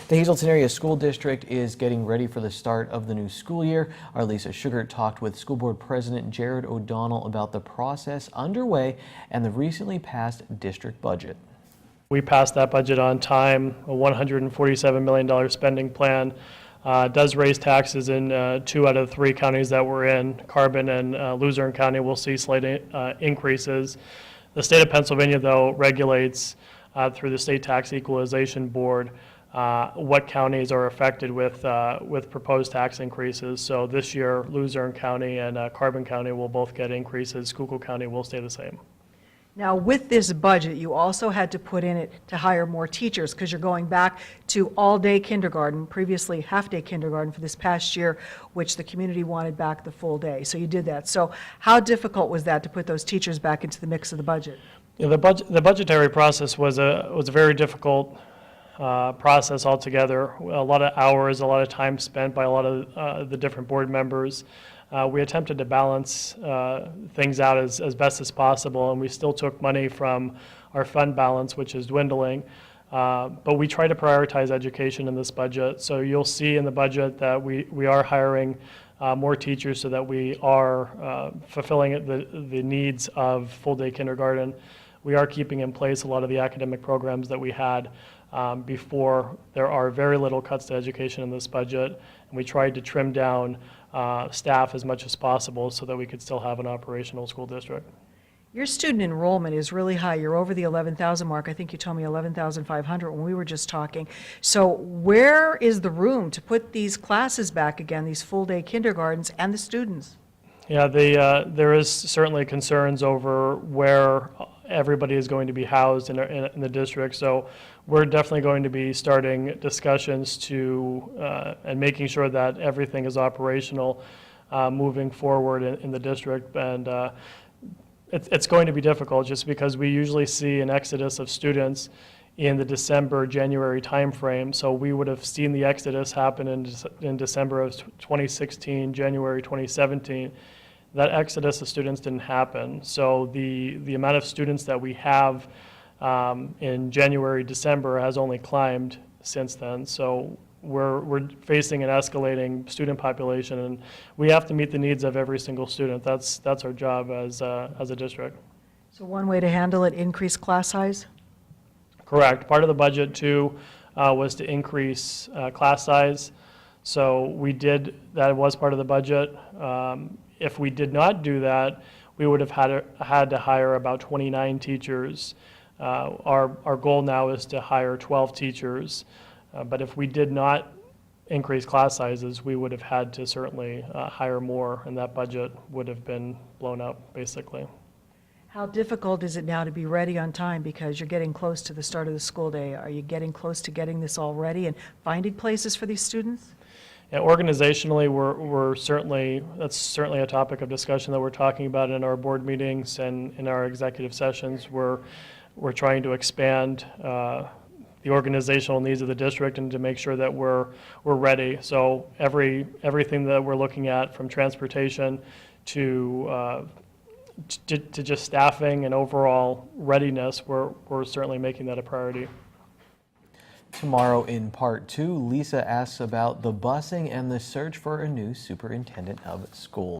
The Hazleton Area School District is getting ready for the start of the new school year. Our Lisa Sugart talked with School Board President Jared O'Donnell about the process underway and the recently passed district budget. We passed that budget on time, a $147 million spending plan. Does raise taxes in 2 out of 3 counties that we're in. Carbon and Luzerne County will see slight increases. The state of Pennsylvania, though, regulates through the State Tax Equalization Board what counties are affected with proposed tax increases. So this year, Luzerne County and Carbon County will both get increases. Schuylkill County will stay the same. Now, with this budget, you also had to put in it to hire more teachers because you're going back to all-day kindergarten, previously half-day kindergarten for this past year, which the community wanted back the full day. So you did that. So how difficult was that to put those teachers back into the mix of the budget? Yeah, the budgetary process was a very difficult process altogether. A lot of hours, a lot of time spent by a lot of the different board members. We attempted to balance things out as best as possible, and we still took money from our fund balance, which is dwindling. But we try to prioritize education in this budget. So you'll see in the budget that we are hiring more teachers so that we are fulfilling the needs of full-day kindergarten. We are keeping in place a lot of the academic programs that we had before. There are very little cuts to education in this budget, and we tried to trim down staff as much as possible so that we could still have an operational school district. Your student enrollment is really high. You're over the 11,000 mark. I think you told me 11,500 when we were just talking. So where is the room to put these classes back again, these full-day kindergartens and the students? Yeah, there is certainly concerns over where everybody is going to be housed in the district. So we're definitely going to be starting discussions and making sure that everything is operational moving forward in the district. And it's going to be difficult just because we usually see an exodus of students in the December, January timeframe. So we would have seen the exodus happen in December of 2016, January 2017. That exodus of students didn't happen. So the amount of students that we have in January, December has only climbed since then. So we're facing an escalating student population, and we have to meet the needs of every single student. That's our job as a district. So one way to handle it, increase class size? Correct. Part of the budget too was to increase class size. So we did, that was part of the budget. If we did not do that, we would have had to hire about 29 teachers. Our goal now is to hire 12 teachers. But if we did not increase class sizes, we would have had to certainly hire more, and that budget would have been blown up, basically. How difficult is it now to be ready on time because you're getting close to the start of the school day? Are you getting close to getting this all ready and finding places for these students? Yeah, organizationally, that's certainly a topic of discussion that we're talking about in our board meetings and in our executive sessions. We're trying to expand the organizational needs of the district and to make sure that we're ready. So everything that we're looking at, from transportation to just staffing and overall readiness, we're certainly making that a priority. Tomorrow in part 2, Lisa asks about the busing and the search for a new superintendent of schools.